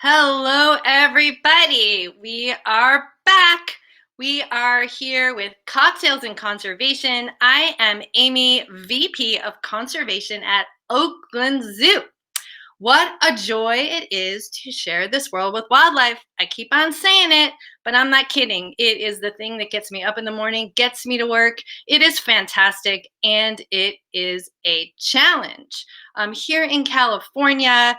Hello, everybody. We are back. We are here with Cocktails and Conservation. I am Amy, VP of Conservation at Oakland Zoo. What a joy it is to share this world with wildlife. I keep on saying it, but I'm not kidding. It is the thing that gets me up in the morning, gets me to work. It is fantastic, and it is a challenge. Here in California,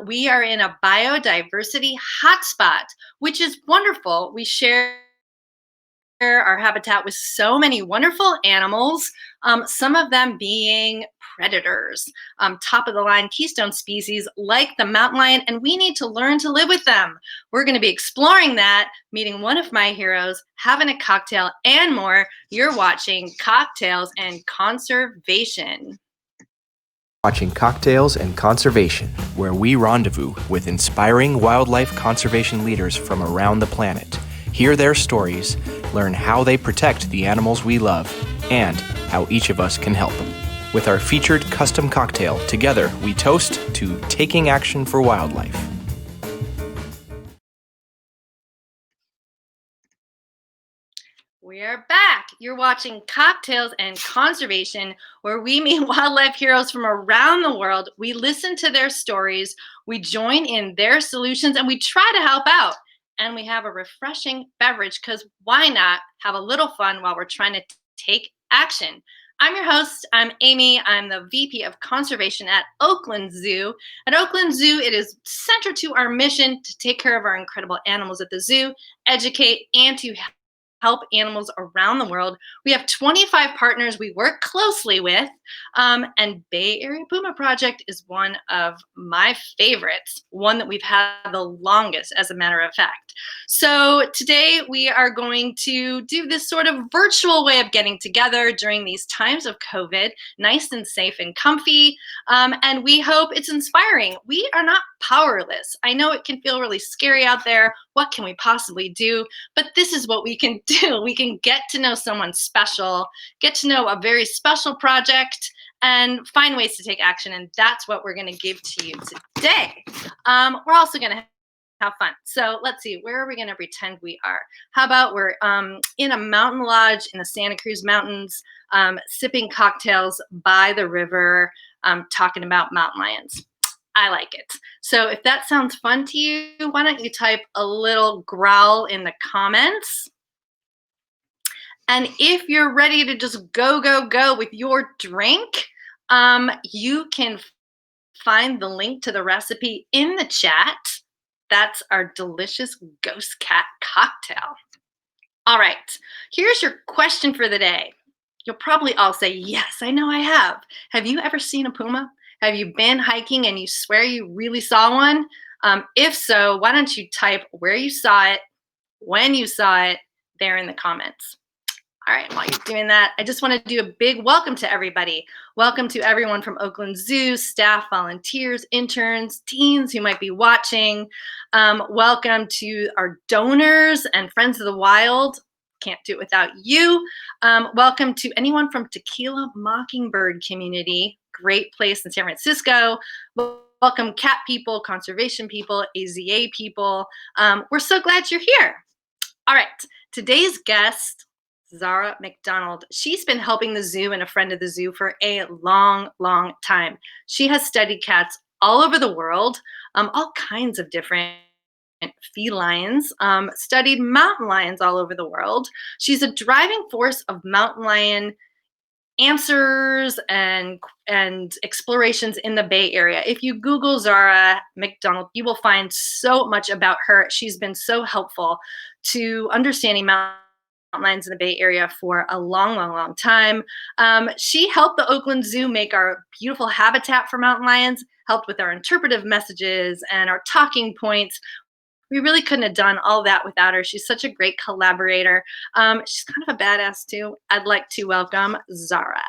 we are in a biodiversity hotspot, which is wonderful. We share our habitat with so many wonderful animals, some of them being predators, top of the line keystone species like the mountain lion, and we need to learn to live with them. We're going to be exploring that, meeting one of my heroes, having a cocktail, and more. You're watching Cocktails and Conservation. Watching Cocktails and Conservation, where we rendezvous with inspiring wildlife conservation leaders from around the planet, hear their stories, learn how they protect the animals we love, and how each of us can help. With our featured custom cocktail, together we toast to taking action for wildlife. We're back. You're watching Cocktails and Conservation, where we meet wildlife heroes from around the world. We listen to their stories, we join in their solutions, and we try to help out. And we have a refreshing beverage because why not have a little fun while we're trying to take action? I'm your host. I'm Amy. I'm the VP of Conservation at Oakland Zoo. At Oakland Zoo, it is central to our mission to take care of our incredible animals at the zoo, educate, and to help animals around the world. We have 25 partners we work closely with, and Bay Area Puma Project is one of my favorites, one that we've had the longest, as a matter of fact. So today we are going to do this sort of virtual way of getting together during these times of COVID, nice and safe and comfy, and we hope it's inspiring. We are not powerless. I know it can feel really scary out there. What can we possibly do? But this is what we can do. We can get to know someone special, get to know a very special project, and find ways to take action. And that's what we're going to give to you today. We're also going to have fun. So let's see, where are we going to pretend we are? How about we're in a mountain lodge in the Santa Cruz Mountains, sipping cocktails by the river, talking about mountain lions. I like it. So if that sounds fun to you, why don't you type a little growl in the comments? And if you're ready to just go with your drink, you can find the link to the recipe in the chat. That's our delicious ghost cat cocktail. All right, here's your question for the day. You'll probably all say, yes, I know I have. Have you ever seen a puma? Have you been hiking and you swear you really saw one? If so, why don't you type where you saw it, when you saw it, there in the comments. All right, while you're doing that, I just want to do a big welcome to everybody. Welcome to everyone from Oakland Zoo, staff, volunteers, interns, teens who might be watching. Welcome to our donors and friends of the wild. Can't do it without you. Welcome to anyone from Tequila Mockingbird community. Great place in San Francisco. Welcome cat people, conservation people, AZA people. We're so glad you're here. All right, today's guest, Zahra McDonald. She's been helping the zoo and a friend of the zoo for a long time. She has studied cats all over the world, all kinds of different felines, studied mountain lions all over the world. She's a driving force of mountain lion answers and explorations in the Bay Area. If you Google Zahra McDonald, you will find so much about her. She's been so helpful to understanding mountain lions in the Bay Area for a long time. She helped the Oakland Zoo make our beautiful habitat for mountain lions, helped with our interpretive messages and our talking points. We really couldn't have done all that without her. She's such a great collaborator. She's kind of a badass too. I'd like to welcome Zahra.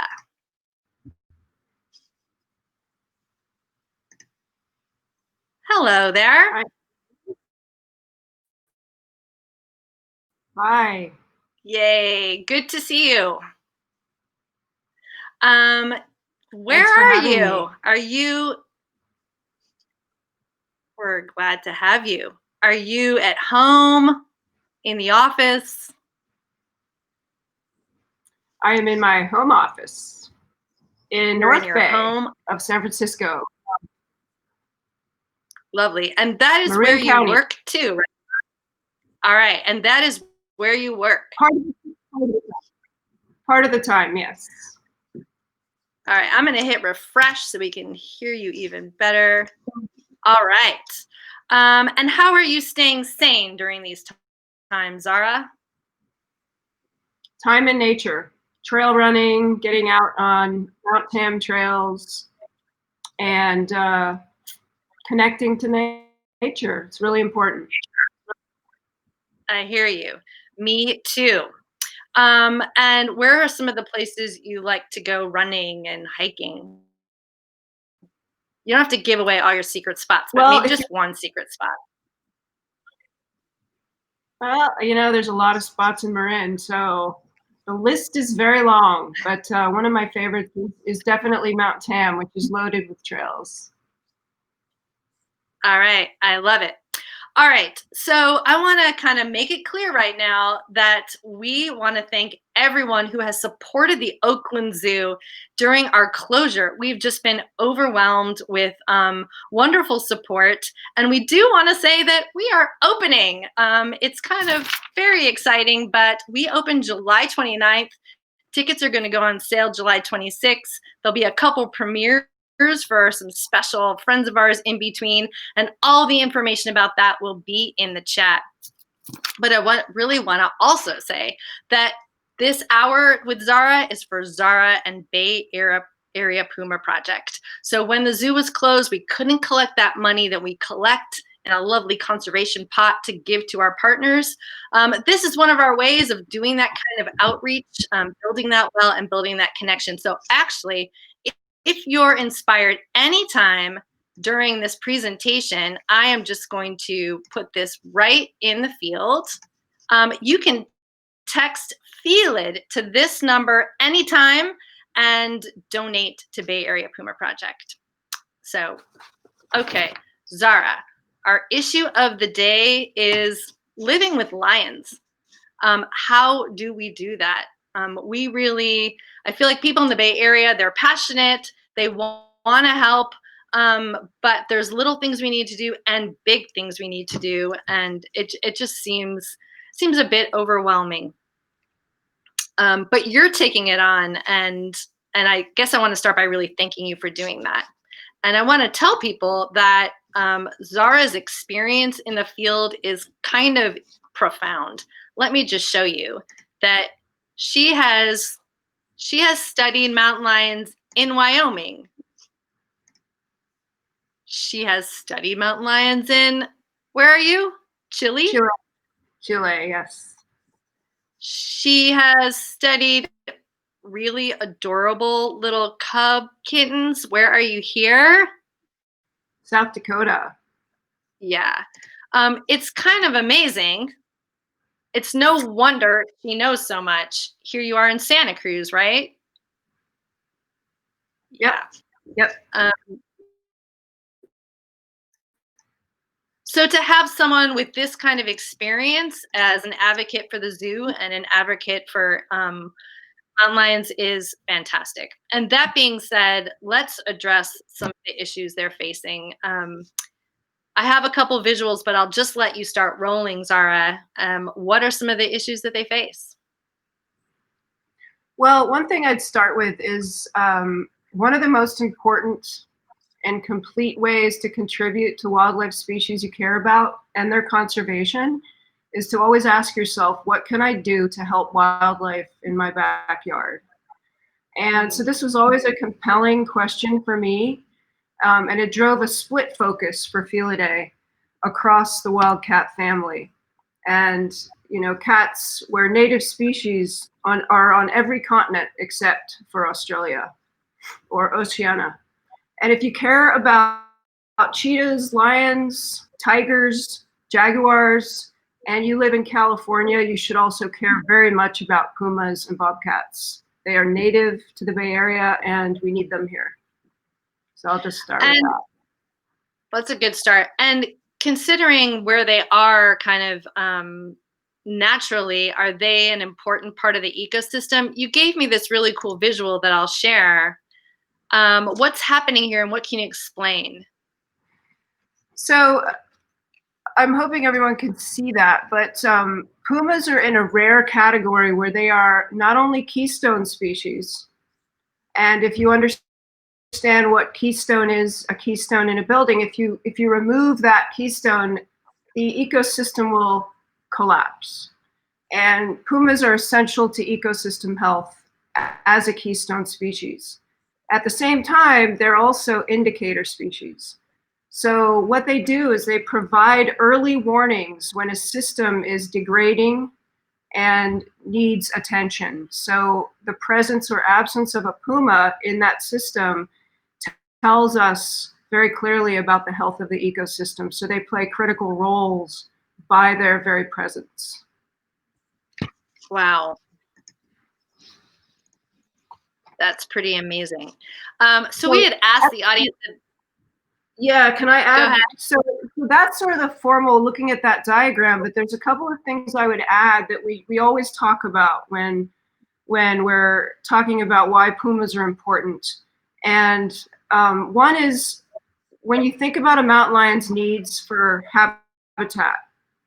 Hello there. Hi. Hi. Yay, good to see you. Where are you? Are you? We're glad to have you. Are you at home, in the office? I am in my home office in You're in North your Bay home. of San Francisco, Lovely. And that is where Marin you County. work too, right? All right. And that is where you work. Part of the time, yes. All right. I'm going to hit refresh so we can hear you even better. All right. And how are you staying sane during these times, Zahra? Time in nature, trail running, getting out on Mount Tam trails, and connecting to nature. It's really important. I hear you. Me too. And where are some of the places you like to go running and hiking? You don't have to give away all your secret spots, but Well, maybe just one secret spot. Well, there's a lot of spots in Marin, so the list is very long, but one of my favorites is definitely Mount Tam, which is loaded with trails. All right. I love it. All right. So I want to kind of make it clear right now that we want to thank everyone who has supported the Oakland Zoo during our closure. We've just been overwhelmed with wonderful support. And we do want to say that we are opening. It's kind of very exciting, but we open July 29th. Tickets are going to go on sale July 26th. There'll be a couple premieres for some special friends of ours in between, and all the information about that will be in the chat. But I really want to also say that this hour with Zahra is for Zara and Bay Area Puma Project. So when the zoo was closed, we couldn't collect that money that we collect in a lovely conservation pot to give to our partners. This is one of our ways of doing that kind of outreach, building that well and building that connection. So actually, if you're inspired anytime during this presentation, I am just going to put this right in the field. You can text FEELID to this number anytime and donate to Bay Area Puma Project. So, okay, Zahra, our issue of the day is living with lions. How do we do that? I feel like people in the Bay Area, they're passionate, they want to help, but there's little things we need to do and big things we need to do, and it just seems a bit overwhelming. But you're taking it on, and I guess I want to start by really thanking you for doing that. And I want to tell people that Zahra's experience in the field is kind of profound. Let me just show you that she has studied mountain lions in Wyoming. She has studied mountain lions in, where are you? Chile? Chile, yes. She has studied really adorable little cub kittens. Where are you here? South Dakota. Yeah. It's kind of amazing. It's no wonder she knows so much. Here you are in Santa Cruz, right? Yep. Yep. So to have someone with this kind of experience as an advocate for the zoo and an advocate for mountain lions is fantastic. And that being said, let's address some of the issues they're facing. I have a couple visuals, but I'll just let you start rolling, Zahra. What are some of the issues that they face? Well, one thing I'd start with is one of the most important and complete ways to contribute to wildlife species you care about and their conservation is to always ask yourself, what can I do to help wildlife in my backyard? And so this was always a compelling question for me, and it drove a split focus for Felidae across the wildcat family. And cats were native species are on every continent except for Australia or Oceania. And if you care about cheetahs, lions, tigers, jaguars, and you live in California, you should also care very much about pumas and bobcats. They are native to the Bay Area, and we need them here. So I'll just start with that. That's a good start. And considering where they are kind of naturally, are they an important part of the ecosystem? You gave me this really cool visual that I'll share. What's happening here and what can you explain? So I'm hoping everyone can see that, but pumas are in a rare category where they are not only keystone species, and if you understand what keystone is, a keystone in a building, if you remove that keystone, the ecosystem will collapse. And pumas are essential to ecosystem health as a keystone species. At the same time, they're also indicator species. So what they do is they provide early warnings when a system is degrading and needs attention. So the presence or absence of a puma in that system tells us very clearly about the health of the ecosystem. So they play critical roles by their very presence. Wow. That's pretty amazing. So we had asked the audience. Yeah, can I Go add? ahead. So that's sort of the formal looking at that diagram, but there's a couple of things I would add that we always talk about when we're talking about why pumas are important. And one is when you think about a mountain lion's needs for habitat,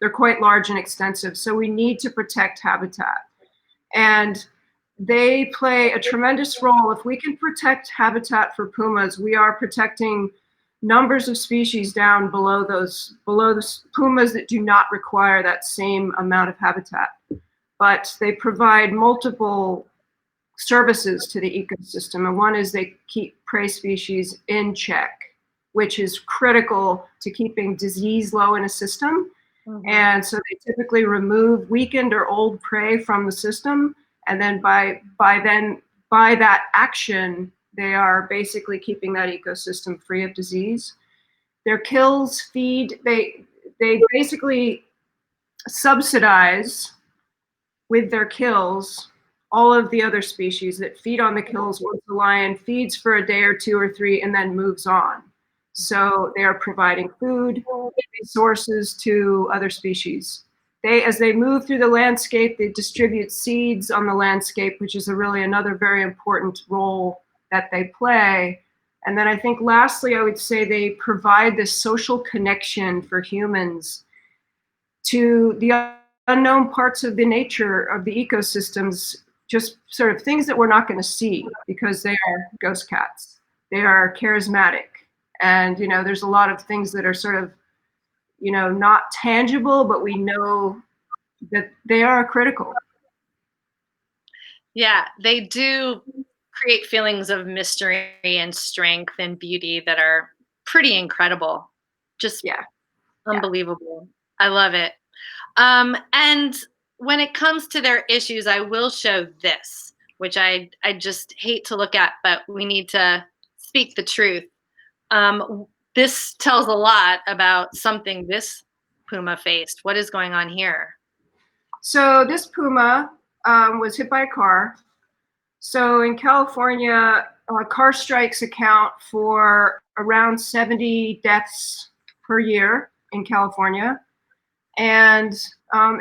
they're quite large and extensive, so we need to protect habitat. And they play a tremendous role. If we can protect habitat for pumas, we are protecting numbers of species down below the pumas that do not require that same amount of habitat. But they provide multiple services to the ecosystem. And one is they keep prey species in check, which is critical to keeping disease low in a system. Mm-hmm. And so they typically remove weakened or old prey from the system. And then by that action, they are basically keeping that ecosystem free of disease. Their kills feed, they basically subsidize with their kills all of the other species that feed on the kills once the lion feeds for a day or two or three and then moves on. So they are providing food, resources to other species. As they move through the landscape, they distribute seeds on the landscape, which is really another very important role that they play. And then I think lastly, I would say they provide this social connection for humans to the unknown parts of the nature of the ecosystems, just sort of things that we're not going to see because they are ghost cats. They are charismatic. And, there's a lot of things that are sort of, not tangible, but we know that they are critical. Yeah, they do create feelings of mystery and strength and beauty that are pretty incredible. Just unbelievable. I love it. And when it comes to their issues, I will show this, which I just hate to look at, but we need to speak the truth. This tells a lot about something this puma faced. What is going on here? So this puma was hit by a car. So in California, car strikes account for around 70 deaths per year in California. And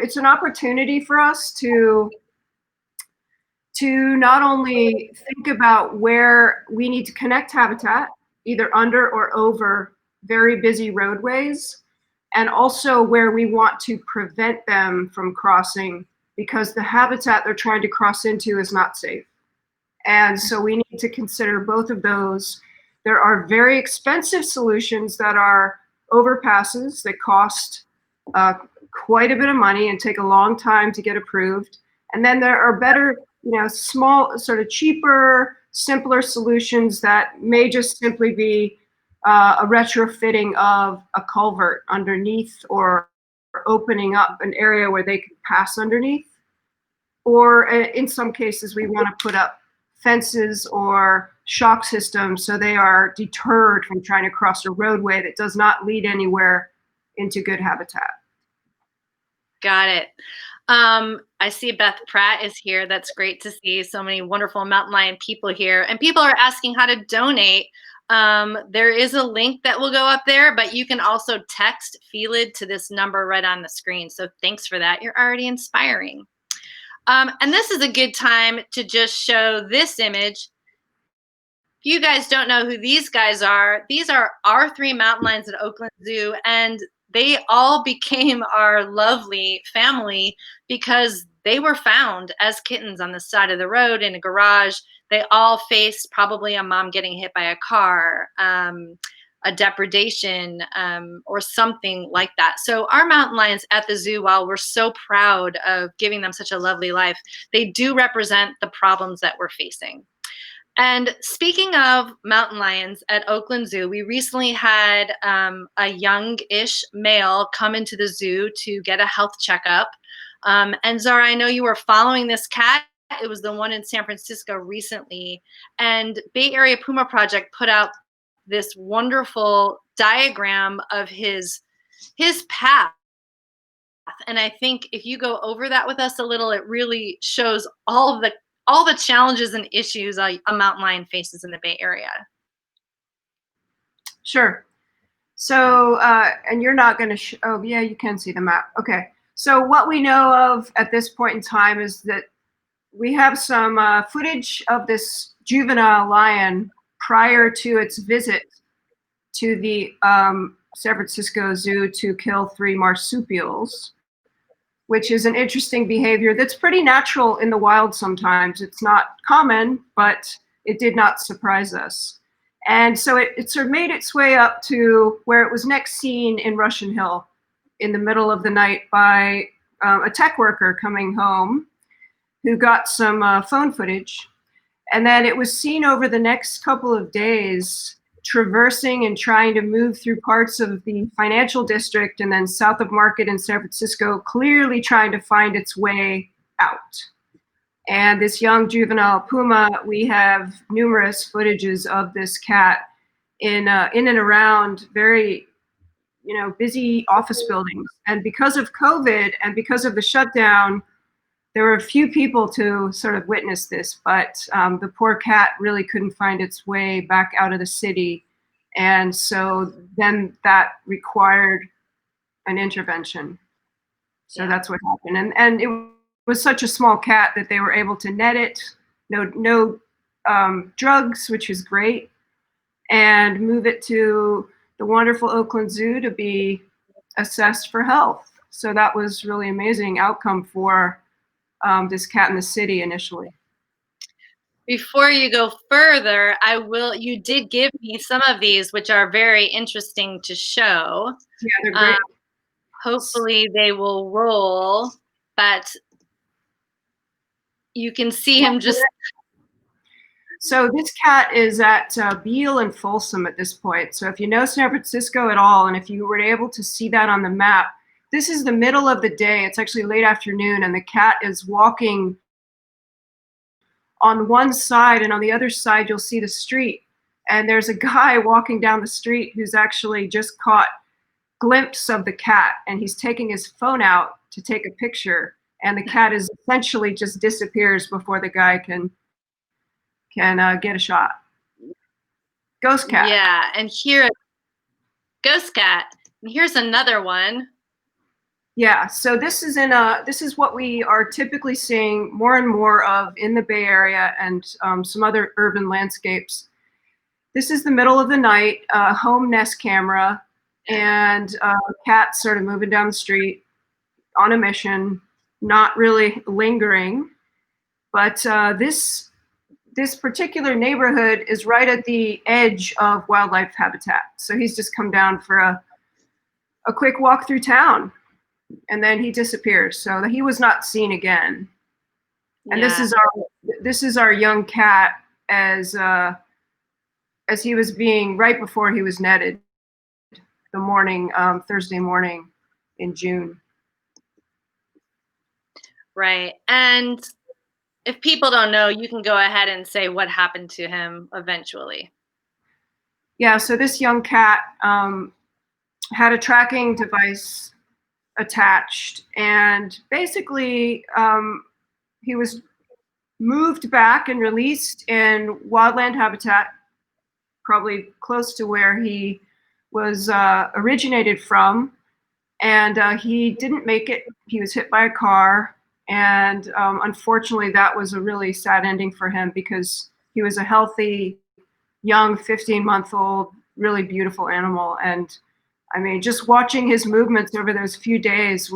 it's an opportunity for us to not only think about where we need to connect habitat, either under or over very busy roadways, and also where we want to prevent them from crossing because the habitat they're trying to cross into is not safe. And so we need to consider both of those. There are very expensive solutions that are overpasses that cost quite a bit of money and take a long time to get approved. And then there are better, small, sort of cheaper, simpler solutions that may just simply be a retrofitting of a culvert underneath or opening up an area where they can pass underneath. Or in some cases, we want to put up fences or shock systems so they are deterred from trying to cross a roadway that does not lead anywhere into good habitat. Got it. I see Beth Pratt is here. That's great to see so many wonderful mountain lion people here. And people are asking how to donate. There is a link that will go up there, but you can also text Felid to this number right on the screen. So thanks for that. You're already inspiring. And this is a good time to just show this image. If you guys don't know who these guys are, these are our 3 mountain lions at Oakland Zoo, and they all became our lovely family because they were found as kittens on the side of the road in a garage. They all faced probably a mom getting hit by a car, a depredation, or something like that. So our mountain lions at the zoo, while we're so proud of giving them such a lovely life, they do represent the problems that we're facing. And speaking of mountain lions at Oakland Zoo, we recently had a young-ish male come into the zoo to get a health checkup. And Zara, I know you were following this cat. It was the one in San Francisco recently. And Bay Area Puma Project put out this wonderful diagram of his path. And I think if you go over that with us a little, it really shows all the challenges and issues a mountain lion faces in the Bay Area. Sure. So, and you're not going to, oh yeah, you can see the map. Okay. So what we know of at this point in time is that we have some footage of this juvenile lion prior to its visit to the San Francisco Zoo to kill 3 marsupials, which is an interesting behavior that's pretty natural in the wild sometimes. It's not common, but it did not surprise us. And so it sort of made its way up to where it was next seen in Russian Hill in the middle of the night by a tech worker coming home who got some phone footage. And then it was seen over the next couple of days traversing and trying to move through parts of the financial district and then south of Market in San Francisco, clearly trying to find its way out. And this young juvenile puma, we have numerous footages of this cat in and around very, busy office buildings. And because of COVID and because of the shutdown, there were a few people to sort of witness this, but the poor cat really couldn't find its way back out of the city. And so then that required an intervention. So that's what happened. And it was such a small cat that they were able to net it, no drugs, which is great, and move it to the wonderful Oakland Zoo to be assessed for health. So that was really amazing outcome for this cat in the city initially. Before you go further, you did give me some of these, which are very interesting to show. Yeah, they're great. Hopefully they will roll, but you can see him just. So this cat is at Beale and Folsom at this point. So if you know San Francisco at all, and if you were able to see that on the map, this is the middle of the day. It's actually late afternoon, and the cat is walking on one side, and on the other side, you'll see the street. And there's a guy walking down the street who's actually just caught a glimpse of the cat, and he's taking his phone out to take a picture. And the cat is essentially just disappears before the guy can get a shot. Ghost cat. Yeah, and here, ghost cat. And here's another one. Yeah, so this is what we are typically seeing more and more of in the Bay Area and some other urban landscapes. This is the middle of the night, home nest camera, and cat sort of moving down the street on a mission, not really lingering. But this particular neighborhood is right at the edge of wildlife habitat. So he's just come down for a quick walk through town. And then he disappears, so he was not seen again. And this is our young cat as he was being right before he was netted, the morning Thursday morning in June. Right, and if people don't know, you can go ahead and say what happened to him eventually. Yeah, so this young cat had a tracking device attached, and basically he was moved back and released in wildland habitat probably close to where he was originated from. And he didn't make it. He was hit by a car. And unfortunately, that was a really sad ending for him because he was a healthy, young, 15-month-old, really beautiful animal. And I mean, just watching his movements over those few days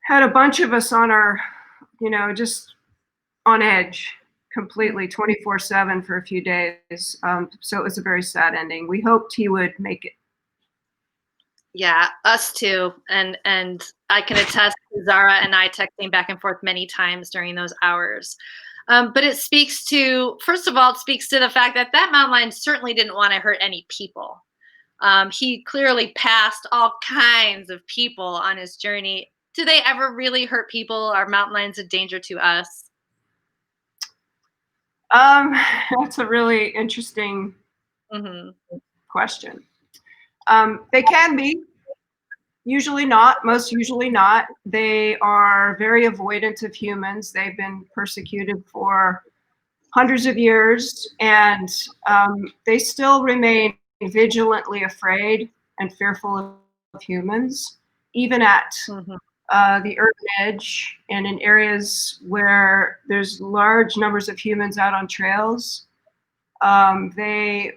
had a bunch of us on our, just on edge completely 24/7 for a few days. So it was a very sad ending. We hoped he would make it. Yeah, us too. And I can attest to Zara and I texting back and forth many times during those hours. But it speaks to, first of all, it speaks to the fact that mountain lion certainly didn't want to hurt any people. He clearly passed all kinds of people on his journey. Do they ever really hurt people? Are mountain lions a danger to us? That's a really interesting question. They can be. Usually not, most usually not. They are very avoidant of humans. They've been persecuted for hundreds of years, and they still remain vigilantly afraid and fearful of humans, even at the urban edge and in areas where there's large numbers of humans out on trails. They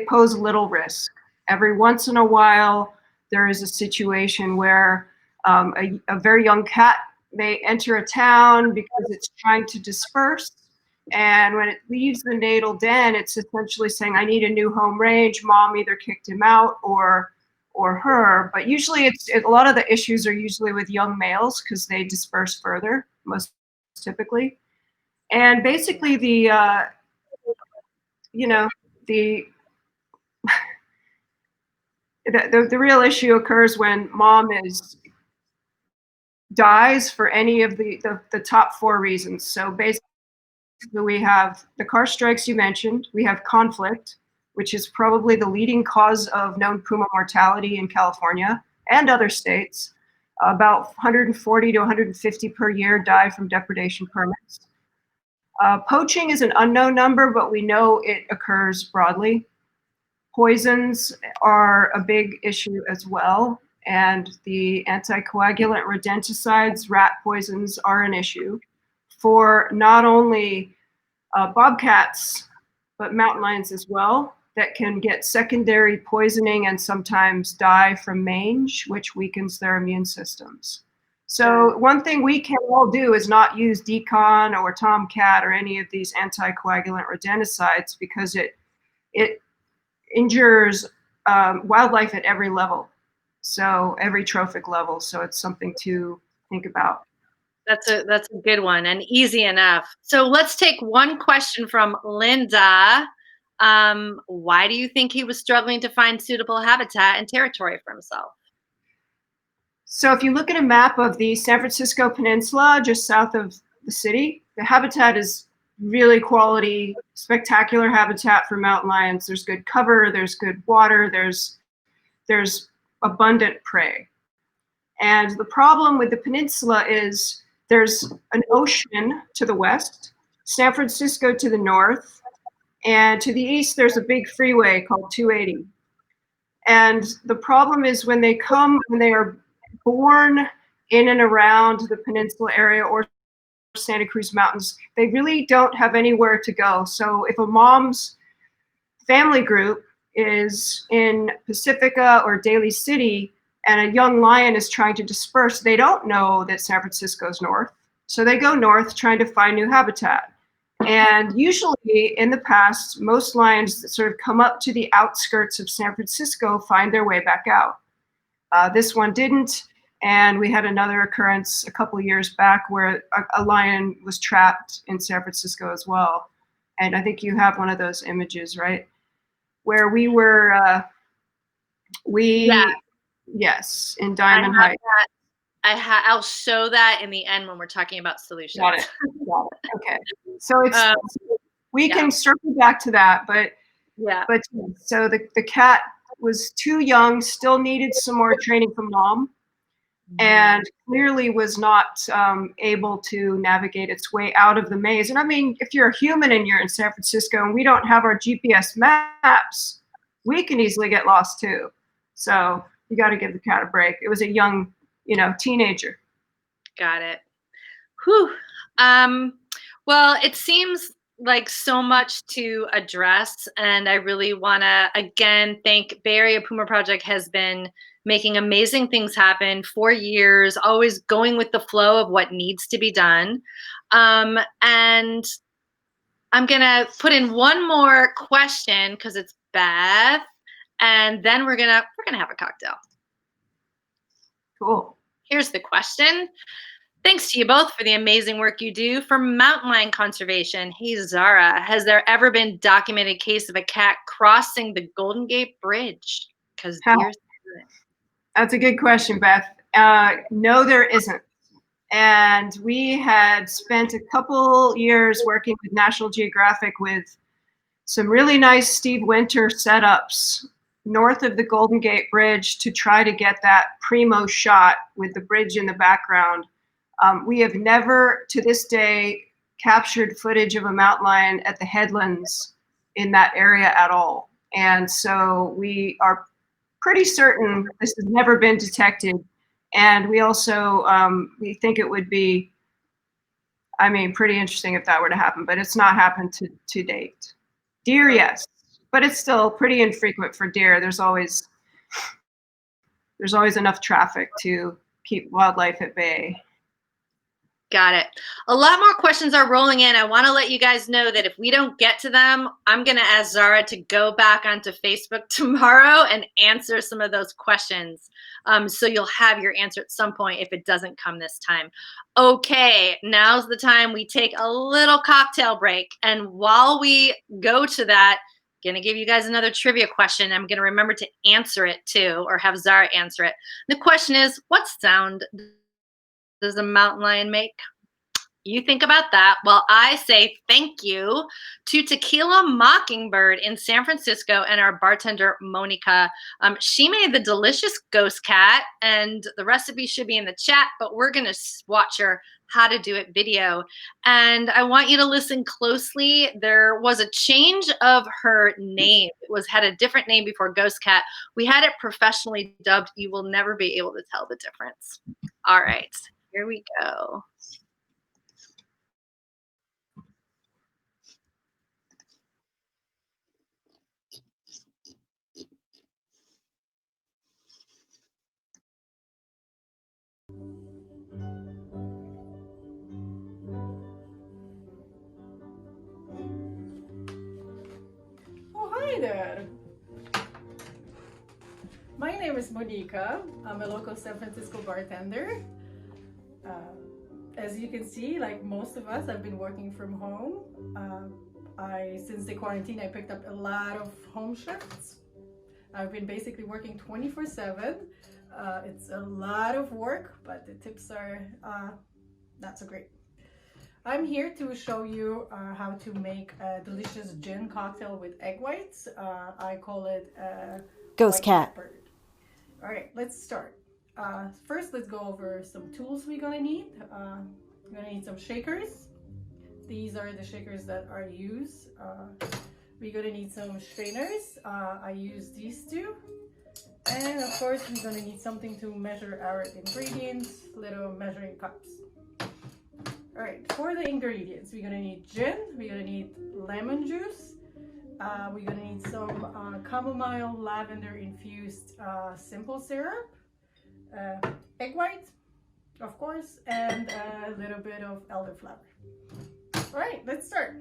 pose little risk. Every once in a while, there is a situation where a very young cat may enter a town because it's trying to disperse. And when it leaves the natal den, it's essentially saying, I need a new home range. Mom either kicked him out or her. But usually a lot of the issues are usually with young males because they disperse further, most typically. And basically the real issue occurs when mom dies for any of the top four reasons. So basically we have the car strikes you mentioned, we have conflict, which is probably the leading cause of known puma mortality in California and other states. About 140 to 150 per year die from depredation permits. Poaching is an unknown number, but we know it occurs broadly. Poisons are a big issue as well, and the anticoagulant rodenticides, rat poisons, are an issue for not only bobcats, but mountain lions as well, that can get secondary poisoning and sometimes die from mange, which weakens their immune systems. So one thing we can all do is not use Decon or Tomcat or any of these anticoagulant rodenticides because it injures wildlife at every level, so every trophic level. So it's something to think about. That's a good one and easy enough. So let's take one question from Linda. Why do you think he was struggling to find suitable habitat and territory for himself? So if you look at a map of the San Francisco Peninsula, just south of the city, the habitat is really quality, spectacular habitat for mountain lions. There's good cover, there's good water, there's abundant prey. And the problem with the peninsula is there's an ocean to the west, San Francisco to the north, and to the east there's a big freeway called 280. And the problem is when they are born in and around the peninsula area or Santa Cruz Mountains, they really don't have anywhere to go. So if a mom's family group is in Pacifica or Daly City and a young lion is trying to disperse, they don't know that San Francisco's north. So they go north trying to find new habitat. And usually in the past, most lions that sort of come up to the outskirts of San Francisco find their way back out. This one didn't. And we had another occurrence a couple of years back where a lion was trapped in San Francisco as well. And I think you have one of those images, right? Where we were, yes, in Diamond Heights. I'll show that in the end when we're talking about solutions. Got it. Okay. So we can circle back to that, but so the cat was too young, still needed some more training from mom. and clearly was not able to navigate its way out of the maze. And I mean, if you're a human and you're in San Francisco and we don't have our GPS maps, we can easily get lost too. So you got to give the cat a break. It was a young, teenager. Got it. Whew. Well, it seems like so much to address, and I really want to again thank Bay Area Puma Project has been making amazing things happen for years, always going with the flow of what needs to be done. And I'm gonna put in one more question because it's Beth, and then we're gonna have a cocktail. Cool. Here's the question. Thanks to you both for the amazing work you do for mountain lion conservation. Hey, Zahra, has there ever been documented case of a cat crossing the Golden Gate Bridge? Because deer. That's a good question, Beth. No, there isn't. And we had spent a couple years working with National Geographic with some really nice Steve Winter setups north of the Golden Gate Bridge to try to get that primo shot with the bridge in the background. We have never, to this day, captured footage of a mountain lion at the headlands in that area at all. And so we are pretty certain this has never been detected. And we also, we think it would be, pretty interesting if that were to happen, but it's not happened to date. Deer, yes, but it's still pretty infrequent for deer. There's always enough traffic to keep wildlife at bay. Got it. A lot more questions are rolling in. I want to let you guys know that if we don't get to them, I'm going to ask Zahra to go back onto Facebook tomorrow and answer some of those questions. So you'll have your answer at some point if it doesn't come this time. Okay, now's the time we take a little cocktail break. And while we go to that, I'm going to give you guys another trivia question. I'm going to remember to answer it too, or have Zahra answer it. The question is, what sound does a mountain lion make? You think about that while I say thank you to Tequila Mockingbird in San Francisco and our bartender, Monica. She made the delicious ghost cat, and the recipe should be in the chat, but we're going to watch her how to do it video. And I want you to listen closely. There was a change of her name. It had a different name before Ghost Cat. We had it professionally dubbed. You will never be able to tell the difference. All right. Here we go. Oh, hi there. My name is Monica. I'm a local San Francisco bartender. As you can see, like most of us, I've been working from home. Since the quarantine, I picked up a lot of home shifts. I've been basically working 24/7. It's a lot of work, but the tips are not so great. I'm here to show you how to make a delicious gin cocktail with egg whites. I call it Ghost Cat. All right, let's start. First, let's go over some tools we're gonna need. We're gonna need some shakers. These are the shakers that are used. We're gonna need some strainers. I use these two. And of course, we're gonna need something to measure our ingredients, little measuring cups. All right, for the ingredients, we're gonna need gin, we're gonna need lemon juice, we're gonna need some chamomile lavender infused simple syrup, egg white, of course, and a little bit of elderflower. All right, let's start.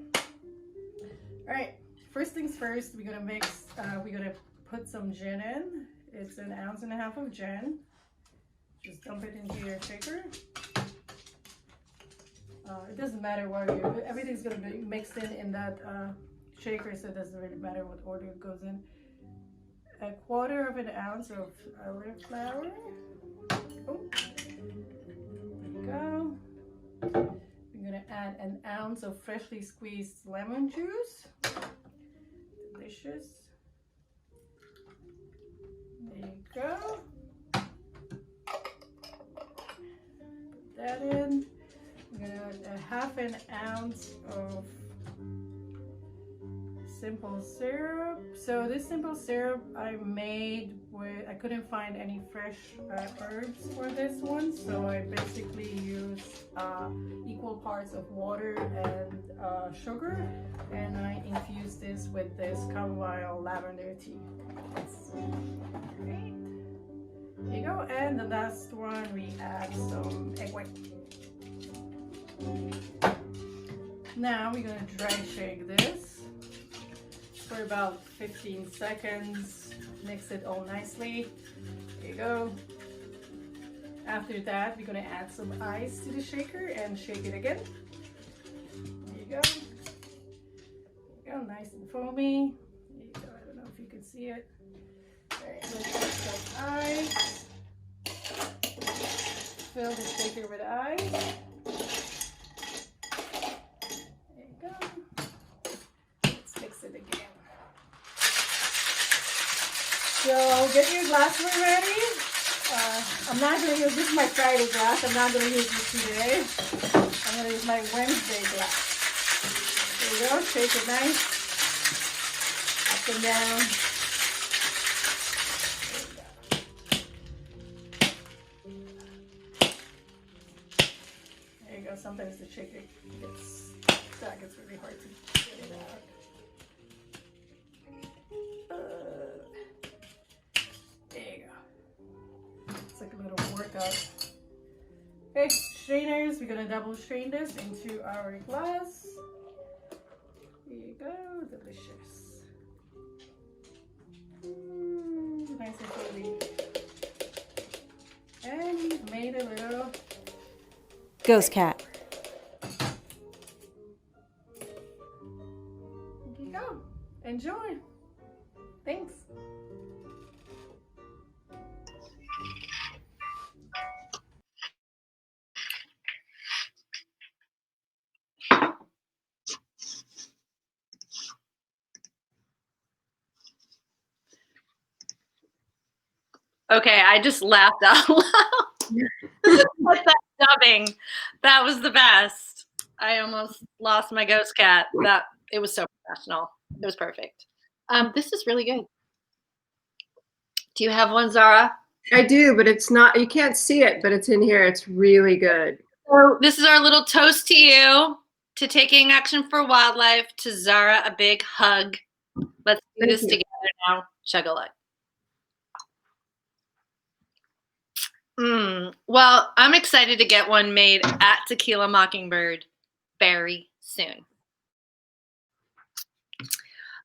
All right, first things first, we're gonna mix, we're gonna put some gin in. It's 1.5 ounces of gin. Just dump it into your shaker. It doesn't matter where everything's gonna be mixed in that shaker, so it doesn't really matter what order it goes in. 1/4 ounce of elderflower. Oh, there you go. I'm gonna add 1 ounce of freshly squeezed lemon juice. Delicious. There you go. an ounce of simple syrup. So this simple syrup I made with, I couldn't find any fresh herbs for this one, so I basically used equal parts of water and sugar, and I infused this with this chamomile lavender tea. It's great. There you go. And the last one, we add some egg white. Now we're gonna dry shake this for about 15 seconds. Mix it all nicely. There you go. After that, we're gonna add some ice to the shaker and shake it again. There you go. There you go, nice and foamy. There you go. I don't know if you can see it. All right, let's add some ice. Fill the shaker with ice. There you go. Let's mix it again. So get your glassware ready. I'm not going to use, this is my Friday glass. I'm not going to use this today. I'm going to use my Wednesday glass. There you go. Shake it nice. Up and down. There you go. Sometimes the shaker gets stuck. It's really hard to get it out. There you go. It's like a little workout. Okay, strainers. We're gonna double strain this into our glass. There you go. Delicious. Nice and fluffy. And we've made a little Ghost cat. There you go. Enjoy. Thanks. Okay, I just laughed out loud. What's that dubbing? That was the best. I almost lost my ghost cat. It was so professional. It was perfect. This is really good. Do you have one, Zahra? I do, but it's not, you can't see it, but it's in here. It's really good. So this is our little toast to you, to taking action for wildlife, to Zahra, a big hug. Let's do Thank this you. together now. Chug-a-lug. Well, I'm excited to get one made at Tequila Mockingbird very soon.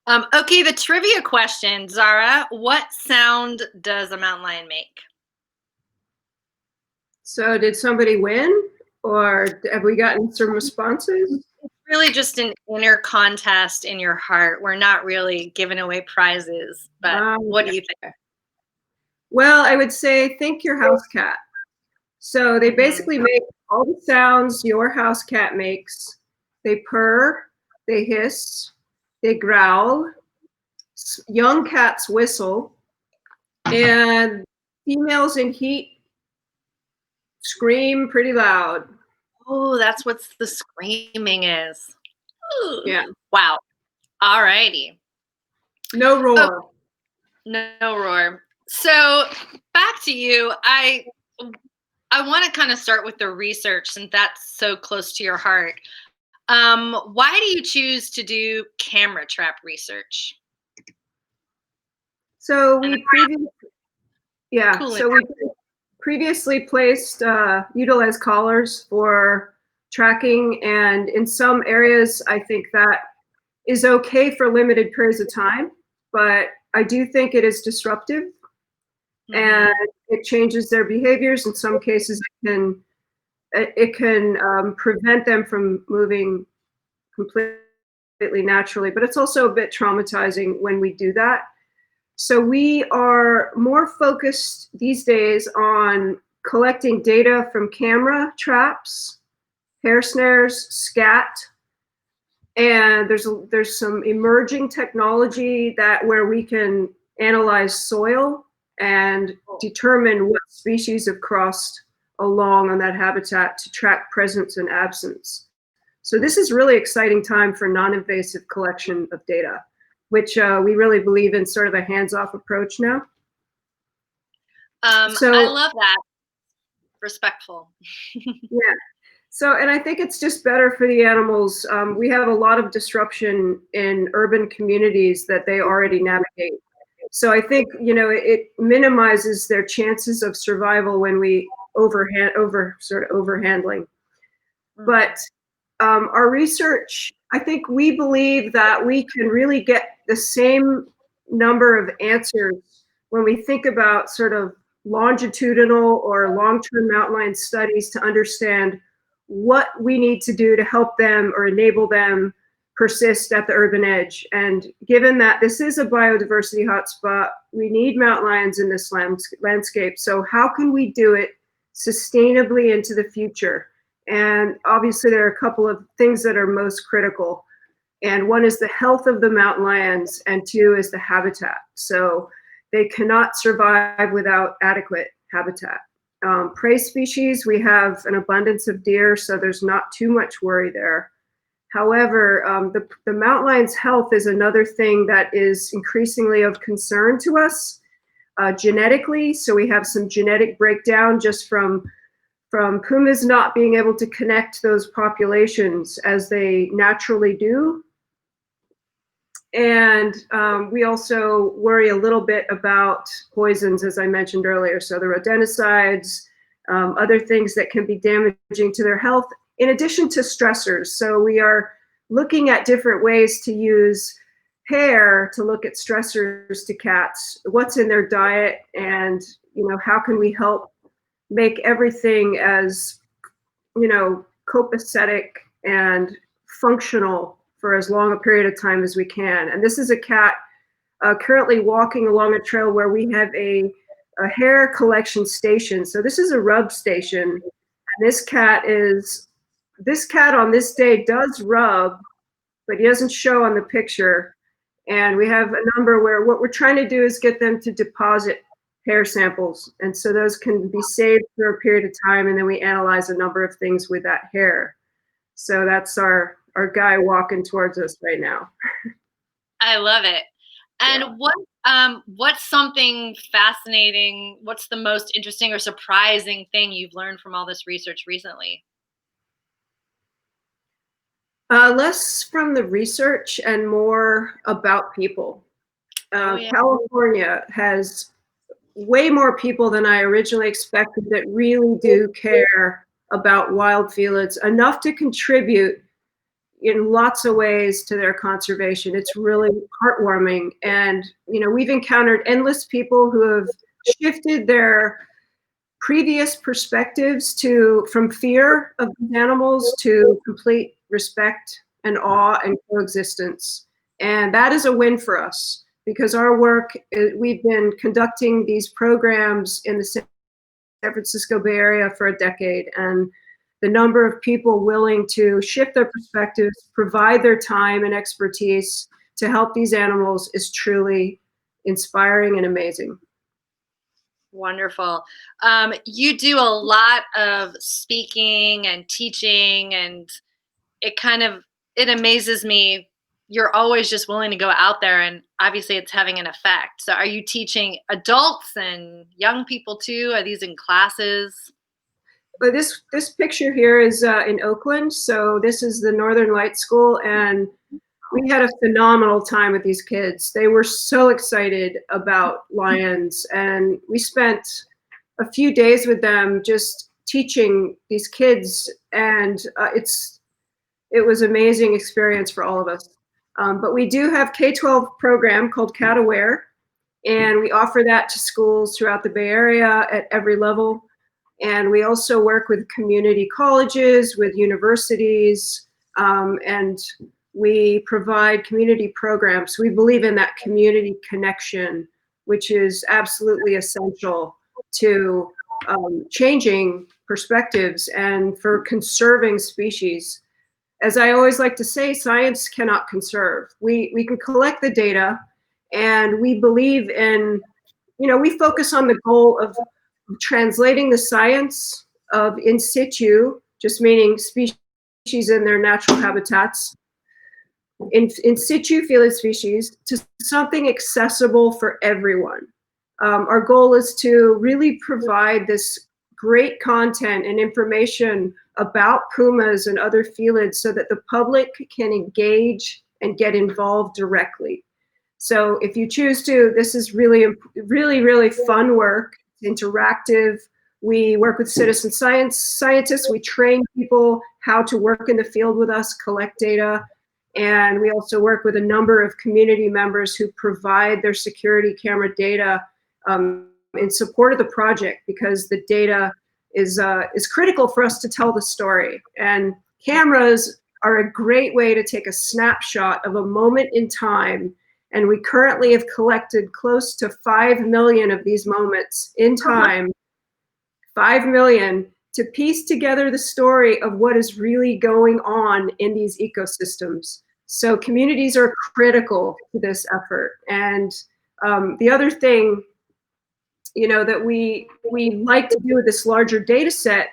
Okay, the trivia question, Zahra, what sound does a mountain lion make? So did somebody win, or have we gotten some responses? It's really just an inner contest in your heart. We're not really giving away prizes, but what do you think? Well, I would say think your house cat. So they basically make all the sounds your house cat makes. They purr, they hiss, they growl, young cats whistle, and females in heat scream pretty loud. Oh, that's what the screaming is. Ooh. Yeah. Wow. All righty. No roar. No roar. So back to you. I want to kind of start with the research, since that's so close to your heart. Why do you choose to do camera trap research? So we previously placed utilized collars for tracking, and in some areas I think that is okay for limited periods of time, but I do think it is disruptive. And it changes their behaviors. In some cases, it can prevent them from moving completely naturally, but it's also a bit traumatizing when we do that. So we are more focused these days on collecting data from camera traps, hair snares, scat, and there's some emerging technology where we can analyze soil and determine what species have crossed along on that habitat to track presence and absence. So this is really exciting time for non-invasive collection of data, which we really believe in sort of a hands-off approach now. I love that. Respectful. Yeah. So, and I think it's just better for the animals. We have a lot of disruption in urban communities that they already navigate. So I think, you know, it minimizes their chances of survival when we overhandling. But our research, I think we believe that we can really get the same number of answers when we think about sort of longitudinal or long-term mountain lion studies to understand what we need to do to help them or enable them persist at the urban edge. And given that this is a biodiversity hotspot, we need mountain lions in this landscape. So how can we do it sustainably into the future? And obviously there are a couple of things that are most critical. And one is the health of the mountain lions, and two is the habitat. So they cannot survive without adequate habitat. Prey species, we have an abundance of deer, so there's not too much worry there. However, the mountain lion's health is another thing that is increasingly of concern to us genetically. So we have some genetic breakdown just from pumas not being able to connect those populations as they naturally do. And we also worry a little bit about poisons, as I mentioned earlier. So the rodenticides, other things that can be damaging to their health, in addition to stressors. So we are looking at different ways to use hair to look at stressors to cats, what's in their diet, and you know, how can we help make everything as, you know, copacetic and functional for as long a period of time as we can. And this is a cat currently walking along a trail where we have a hair collection station. So this is a rub station. And this cat on this day does rub, but he doesn't show on the picture. And we have a number where what we're trying to do is get them to deposit hair samples. And so those can be saved for a period of time, and then we analyze a number of things with that hair. So that's our guy walking towards us right now. I love it. And Yeah. what's something fascinating, what's the most interesting or surprising thing you've learned from all this research recently? Less from the research and more about people. Yeah. California has way more people than I originally expected that really do care about wild felids, enough to contribute in lots of ways to their conservation. It's really heartwarming. And, you know, we've encountered endless people who have shifted their previous perspectives from fear of animals to complete respect and awe and coexistence. And that is a win for us, because our work, we've been conducting these programs in the San Francisco Bay Area for a decade, and the number of people willing to shift their perspectives, provide their time and expertise to help these animals is truly inspiring and amazing. Wonderful. You do a lot of speaking and teaching, and it amazes me. You're always just willing to go out there, and obviously it's having an effect. So are you teaching adults and young people too? Are these in classes? But this picture here is in Oakland. So this is the Northern Light School, and we had a phenomenal time with these kids. They were so excited about lions, and we spent a few days with them just teaching these kids, and it was an amazing experience for all of us. But we do have K-12 program called Cat Aware, and we offer that to schools throughout the Bay Area at every level. And we also work with community colleges, with universities, and we provide community programs. We believe in that community connection, which is absolutely essential to changing perspectives and for conserving species. As I always like to say, science cannot conserve. We can collect the data, and we believe in, you know, we focus on the goal of translating the science of in situ, just meaning species in their natural habitats, in situ felid species, to something accessible for everyone. Our goal is to really provide this great content and information about pumas and other felids so that the public can engage and get involved directly. So if you choose to, this is really, really fun work, interactive. We work with citizen scientists. We train people how to work in the field with us, collect data. And we also work with a number of community members who provide their security camera data in support of the project, because the data is critical for us to tell the story. And cameras are a great way to take a snapshot of a moment in time. And we currently have collected close to 5 million of these moments in time, 5 million, to piece together the story of what is really going on in these ecosystems. So communities are critical to this effort. And the other thing, that we like to do with this larger data set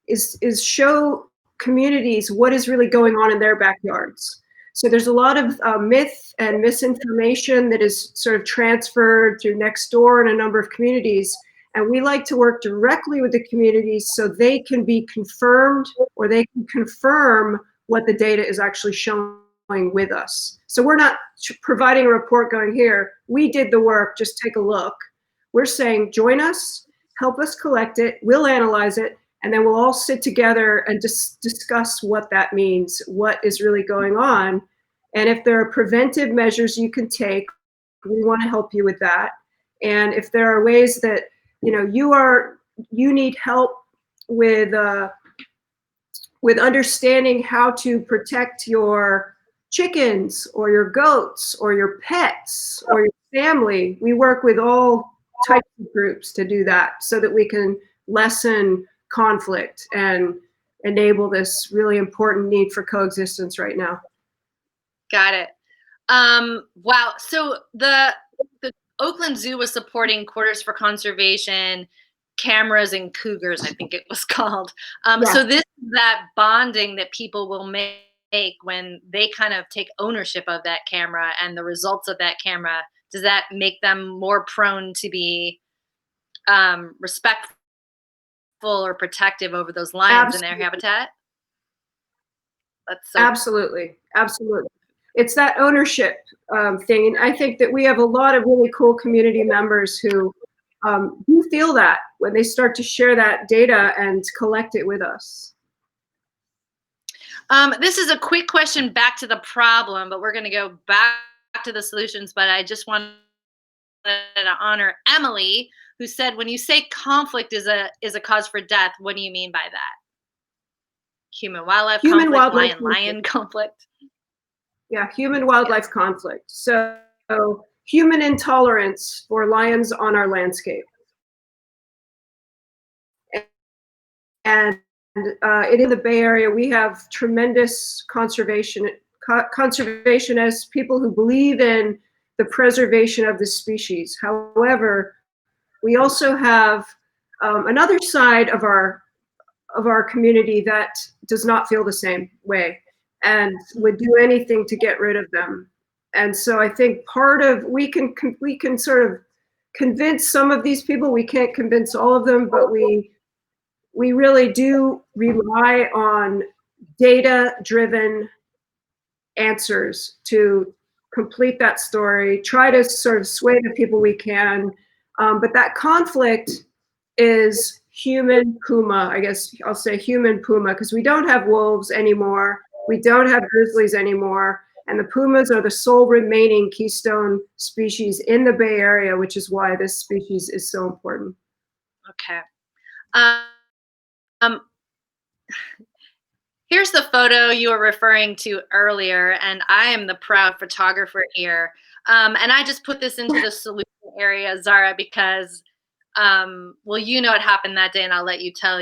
is show communities what is really going on in their backyards. So there's a lot of myth and misinformation that is sort of transferred through Nextdoor and a number of communities. And we like to work directly with the communities so they can be confirmed, or they can confirm what the data is actually showing with us. So we're not providing a report going, here, we did the work, just take a look. We're saying, join us, help us collect it, we'll analyze it, and then we'll all sit together and discuss what that means, what is really going on. And if there are preventive measures you can take, we want to help you with that. And if there are ways that you need help with understanding how to protect your chickens or your goats or your pets or your family, we work with all types of groups to do that, so that we can lessen conflict and enable this really important need for coexistence right now. Got it. Wow. So the Oakland Zoo was supporting Quarters for Conservation, cameras and cougars, I think it was called. So this is that bonding that people will make when they kind of take ownership of that camera and the results of that camera. Does that make them more prone to be respectful or protective over those lions in their habitat? That's so Absolutely. It's that ownership thing. And I think that we have a lot of really cool community members who do feel that when they start to share that data and collect it with us. This is a quick question back to the problem, but we're going to go back to the solutions. But I just wanted to honor Emily, who said, when you say conflict is a cause for death, what do you mean by that? Human-wildlife conflict, lion-lion conflict? Yeah, human-wildlife conflict. So human intolerance for lions on our landscape. And in the Bay Area, we have tremendous conservationists, people who believe in the preservation of the species. However, we also have another side of our community that does not feel the same way and would do anything to get rid of them. And so I think we can sort of convince some of these people. We can't convince all of them, but we really do rely on data-driven answers to complete that story, try to sort of sway the people we can. But that conflict is human puma. I guess I'll say human puma, because we don't have wolves anymore. We don't have grizzlies anymore. And the pumas are the sole remaining keystone species in the Bay Area, which is why this species is so important. Okay. Here's the photo you were referring to earlier, and I am the proud photographer here. And I just put this into the solution area, Zahra, because, well, what happened that day, and I'll let you tell,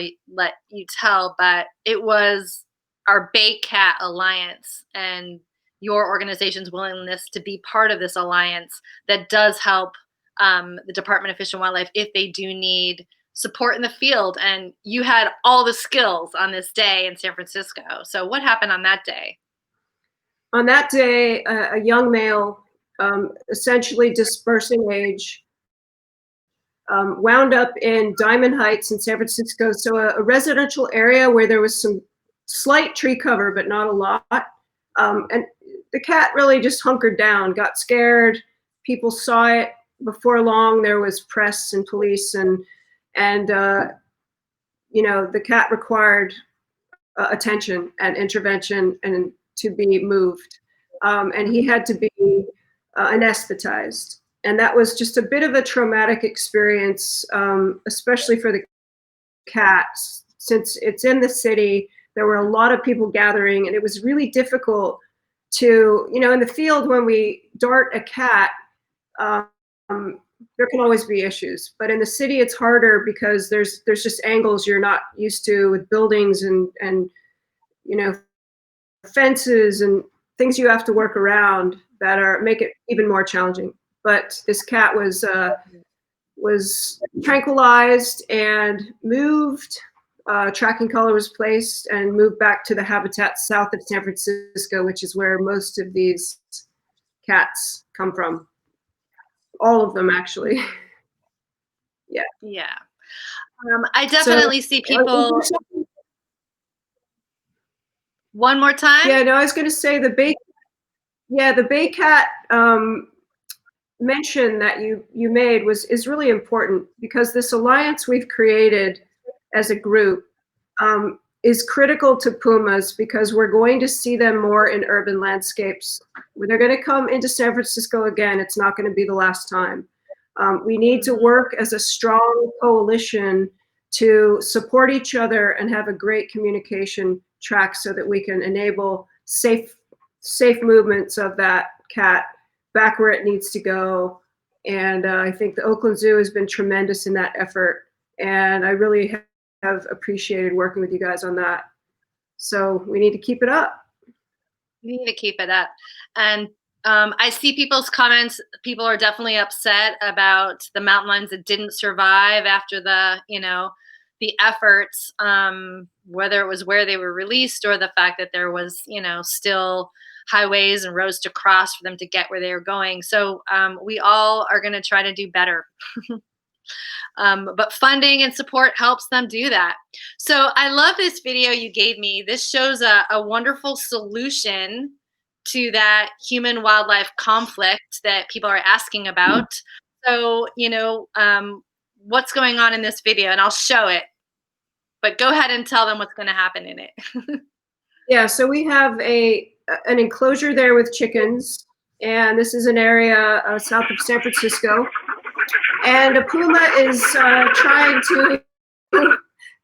but it was our Bay Cat Alliance and your organization's willingness to be part of this alliance that does help the Department of Fish and Wildlife if they do need support in the field, and you had all the skills on this day in San Francisco. So what happened on that day? On that day, a young male, essentially dispersing age, wound up in Diamond Heights in San Francisco. So a residential area where there was some slight tree cover, but not a lot. And the cat really just hunkered down, got scared. People saw it. Before long, there was press and police, and you know, the cat required attention and intervention and to be moved. And he had to be anesthetized. And that was just a bit of a traumatic experience, especially for the cat, since it's in the city. There were a lot of people gathering, and it was really difficult to, you know, in the field when we dart a cat, there can always be issues. But in the city, it's harder because there's just angles you're not used to with buildings and you know, fences and things you have to work around that make it even more challenging. But this cat was tranquilized and moved. Tracking collar was placed and moved back to the habitat south of San Francisco, which is where most of these cats come from. All of them, actually. Yeah. Yeah. I definitely see people. One more time? Yeah, no, I was going to say the Bay Cat mention that you made is really important, because this alliance we've created as a group is critical to pumas, because we're going to see them more in urban landscapes. When they're going to come into San Francisco again, it's not going to be the last time. We need to work as a strong coalition to support each other and have a great communication track so that we can enable safe movements of that cat back where it needs to go. And I think the Oakland Zoo has been tremendous in that effort. And I really have appreciated working with you guys on that. So we need to keep it up. We need to keep it up. And I see people's comments. People are definitely upset about the mountain lions that didn't survive after the, you know, the efforts, whether it was where they were released or the fact that there was, you know, still highways and roads to cross for them to get where they were going. So we all are going to try to do better. But funding and support helps them do that. So I love this video you gave me. This shows a wonderful solution to that human wildlife conflict that people are asking about. So, you know, what's going on in this video, and I'll show it, but go ahead and tell them what's going to happen in it. Yeah, so we have an enclosure there with chickens, and this is an area south of San Francisco, and a puma is trying to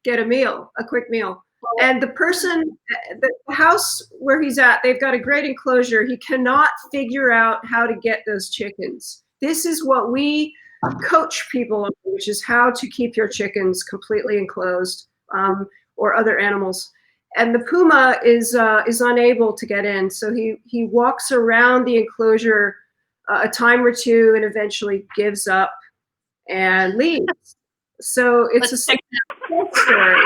get a quick meal. And the person, the house where he's at, they've got a great enclosure. He cannot figure out how to get those chickens. This is what we coach people on, which is how to keep your chickens completely enclosed, or other animals. And the puma is unable to get in, so he walks around the enclosure a time or two and eventually gives up and leaves. So it's a success story.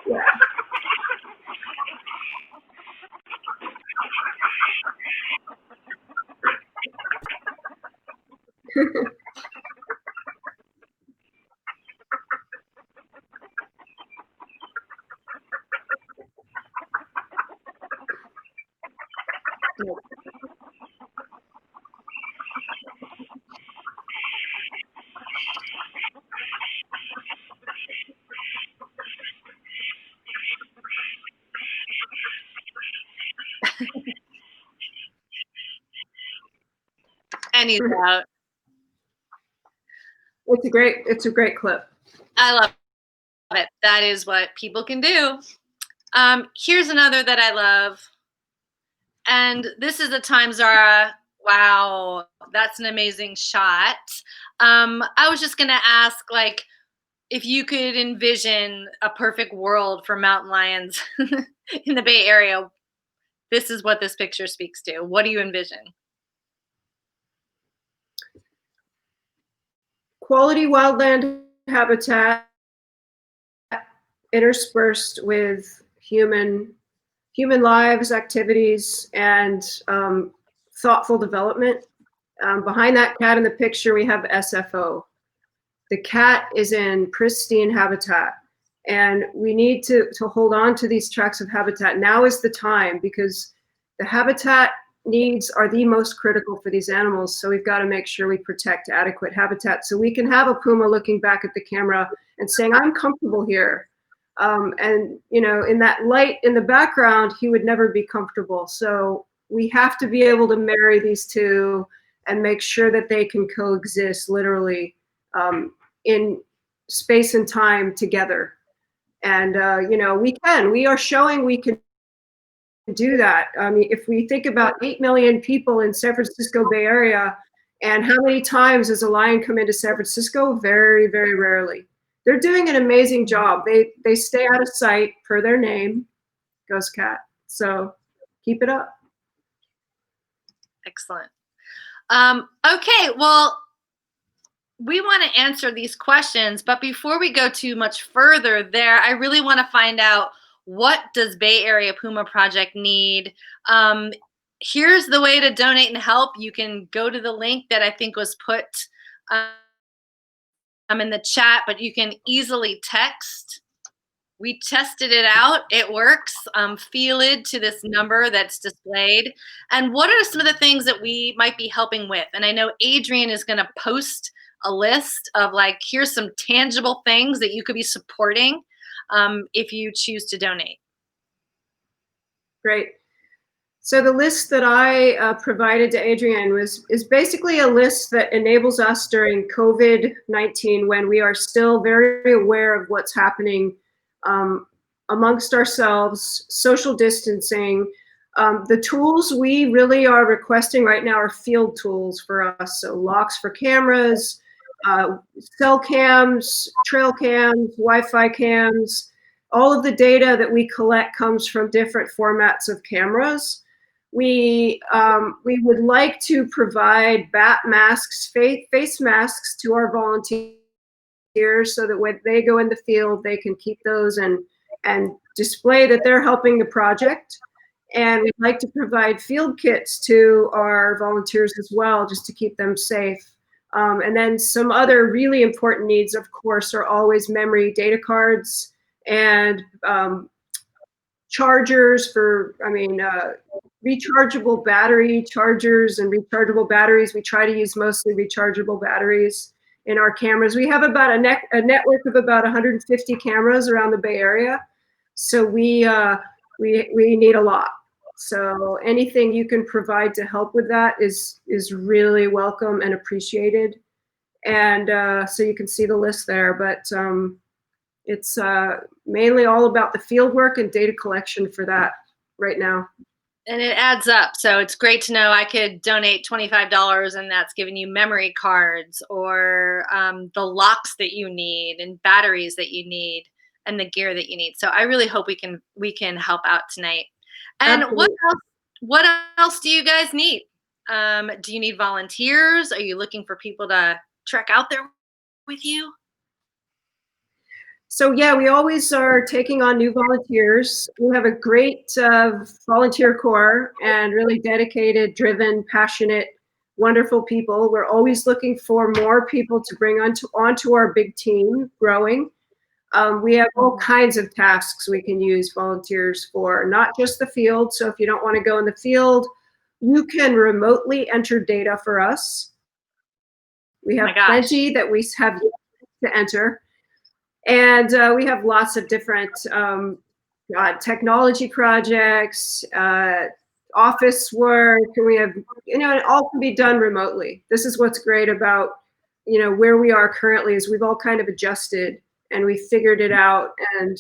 Yeah. And he's out. It's a great clip. I love it. That is what people can do. Here's another that I love. And this is a time, Zara. Wow, that's an amazing shot. I was just gonna ask, like, if you could envision a perfect world for mountain lions in the Bay Area, this is what this picture speaks to. What do you envision? Quality wildland habitat interspersed with human lives, activities, and thoughtful development. Behind that cat in the picture, we have SFO. The cat is in pristine habitat, and we need to hold on to these tracts of habitat. Now is the time, because the habitat needs are the most critical for these animals. So we've got to make sure we protect adequate habitat so we can have a puma looking back at the camera and saying, I'm comfortable here. And, you know, in that light in the background, he would never be comfortable. So we have to be able to marry these two and make sure that they can coexist literally in space and time together. And, you know, we are showing we can do that. I mean, if we think about 8 million people in San Francisco Bay Area, and how many times does a lion come into San Francisco? Very, very rarely. They're doing an amazing job. They stay out of sight per their name, Ghost Cat. So keep it up. Excellent. Okay, well, we want to answer these questions, but before we go too much further there, I really want to find out, what does Bay Area Puma Project need? Here's the way to donate and help. You can go to the link that I think was put in the chat, but you can easily text. We tested it out. It works. Field to this number that's displayed. And what are some of the things that we might be helping with? And I know Adrian is going to post a list of, like, here's some tangible things that you could be supporting if you choose to donate. Great. So the list that I provided to Adrian is basically a list that enables us during COVID-19, when we are still very aware of what's happening amongst ourselves, social distancing. The tools we really are requesting right now are field tools for us. So locks for cameras, cell cams, trail cams, Wi-Fi cams. All of the data that we collect comes from different formats of cameras. We would like to provide BAPP masks, face masks, to our volunteers, so that when they go in the field, they can keep those and display that they're helping the project. And we'd like to provide field kits to our volunteers as well, just to keep them safe. And then some other really important needs, of course, are always memory data cards and chargers for, rechargeable battery chargers and rechargeable batteries. We try to use mostly rechargeable batteries in our cameras. We have about a network of about 150 cameras around the Bay Area. So we need a lot. So anything you can provide to help with that is really welcome and appreciated. And so you can see the list there, but it's mainly all about the field work and data collection for that right now. And it adds up. So it's great to know I could donate $25 and that's giving you memory cards, or the locks that you need and batteries that you need and the gear that you need. So I really hope we can help out tonight. And Absolutely. what else do you guys need? Do you need volunteers? Are you looking for people to trek out there with you? So yeah, we always are taking on new volunteers. We have a great volunteer corps, and really dedicated, driven, passionate, wonderful people. We're always looking for more people to bring onto our big team growing. We have all kinds of tasks we can use volunteers for, not just the field. So if you don't want to go in the field, you can remotely enter data for us. We have plenty that we have to enter. And we have lots of different technology projects, office work, and we have, it all can be done remotely. This is what's great about, where we are currently, is we've all kind of adjusted and we figured it out, and,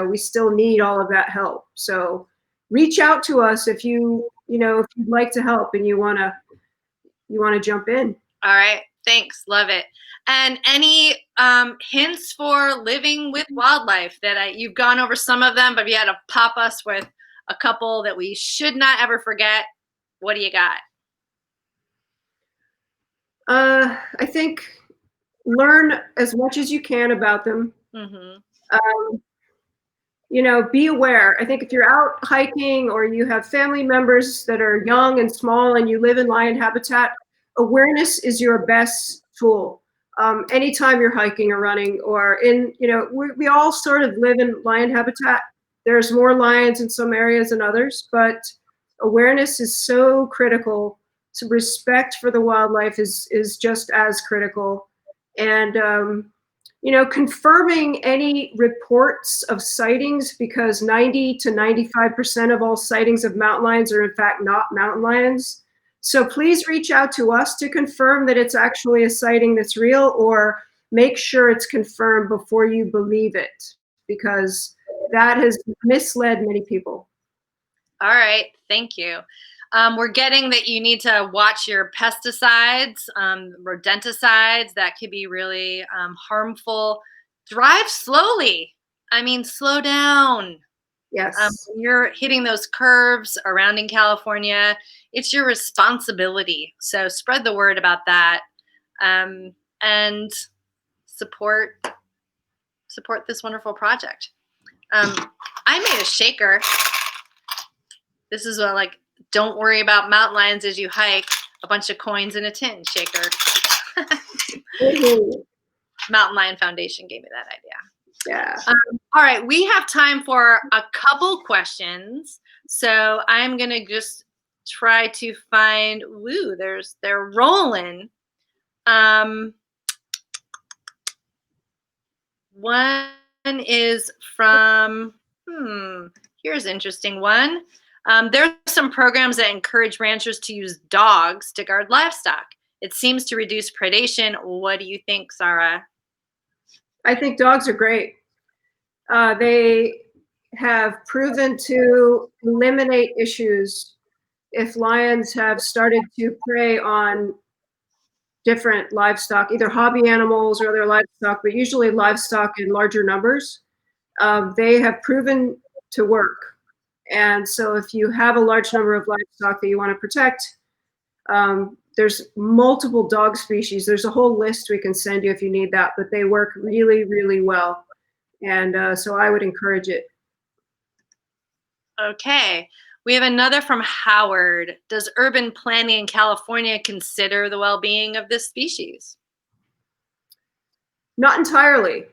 we still need all of that help. So reach out to us if if you'd like to help and you want to jump in. All right. Thanks. Love it. And any hints for living with wildlife that you've gone over some of them, but if you had to pop us with a couple that we should not ever forget, what do you got? I think learn as much as you can about them. Mm-hmm. be aware. I think if you're out hiking or you have family members that are young and small and you live in lion habitat, awareness is your best tool. Anytime you're hiking or running or we all sort of live in lion habitat. There's more lions in some areas than others, but awareness is so critical. So respect for the wildlife is just as critical. And confirming any reports of sightings, because 90 to 95% of all sightings of mountain lions are in fact not mountain lions. So please reach out to us to confirm that it's actually a sighting that's real, or make sure it's confirmed before you believe it, because that has misled many people. All right, thank you. We're getting that you need to watch your pesticides, rodenticides. That could be really harmful. Drive slowly. I mean, slow down. Yes. When you're hitting those curves around in California, it's your responsibility. So spread the word about that, and support this wonderful project. I made a shaker. This is don't worry about mountain lions as you hike. A bunch of coins in a tin shaker. Mountain Lion Foundation gave me that idea. Yeah. All right, we have time for a couple questions. So I'm gonna just try to find. Woo, they're rolling. One is from. Here's an interesting one. There are some programs that encourage ranchers to use dogs to guard livestock. It seems to reduce predation. What do you think, Zahra? I think dogs are great. They have proven to eliminate issues if lions have started to prey on different livestock, either hobby animals or other livestock, but usually livestock in larger numbers. They have proven to work. And so if you have a large number of livestock that you want to protect, there's multiple dog species. There's a whole list we can send you if you need that, but they work really, really well. And so I would encourage it. Okay. We have another from Howard. Does urban planning in California consider the well-being of this species? Not entirely.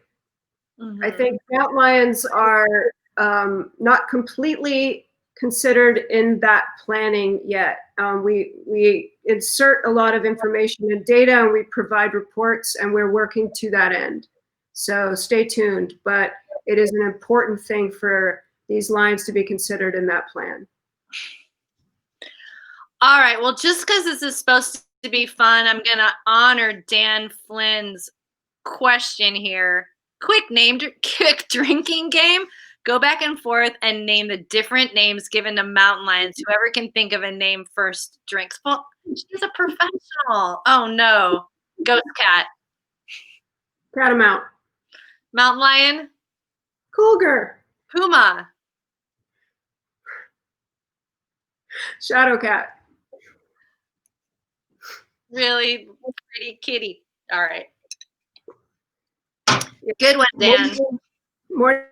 I think mountain lions are not completely considered in that planning yet. We insert a lot of information and data, and we provide reports, and we're working to that end. So stay tuned, but it is an important thing for these lions to be considered in that plan. All right, well, just because this is supposed to be fun, I'm gonna honor Dan Flynn's question here. Quick drinking game. Go back and forth and name the different names given to mountain lions. Whoever can think of a name first drinks. Well, she's a professional. Oh no. Ghost cat. Catamount. Mountain lion. Cougar. Puma. Shadow cat. Really pretty kitty. All right. Good one, Dan. More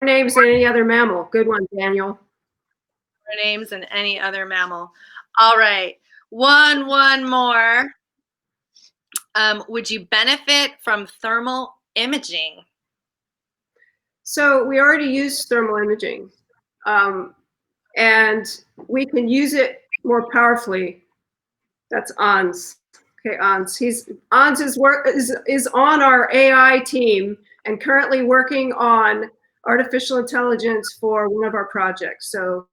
names than any other mammal. Good one, Daniel. More names than any other mammal. All right. One more. Would you benefit from thermal imaging? So we already use thermal imaging, and we can use it more powerfully. That's Ans. Okay, Ans. Ans is on our AI team and currently working on artificial intelligence for one of our projects. So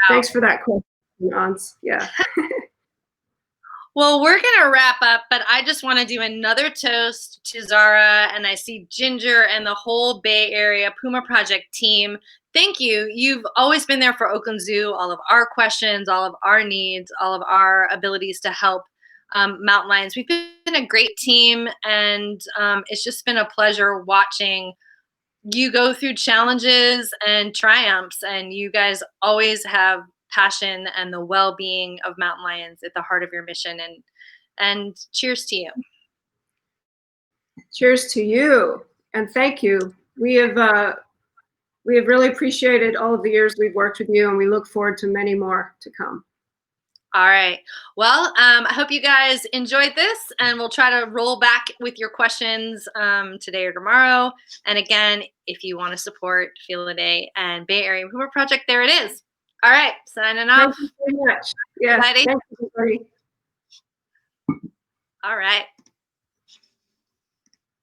thanks for that question, Ans. Yeah. Well, we're going to wrap up, but I just want to do another toast to Zahra, and I see Ginger and the whole Bay Area Puma Project team. Thank you. You've always been there for Oakland Zoo, all of our questions, all of our needs, all of our abilities to help mountain lions. We've been a great team, and it's just been a pleasure watching you go through challenges and triumphs, and you guys always have passion and the well-being of mountain lions at the heart of your mission, and cheers to you. Cheers to you, and thank you. We have We have really appreciated all of the years we've worked with you, and we look forward to many more to come. All right. Well, I hope you guys enjoyed this, and we'll try to roll back with your questions today or tomorrow. And again, if you want to support Feel the Day and Bay Area Puma Project, there it is. All right. Signing off. Thank you so much. Yes, Bye. thank you, everybody. All right.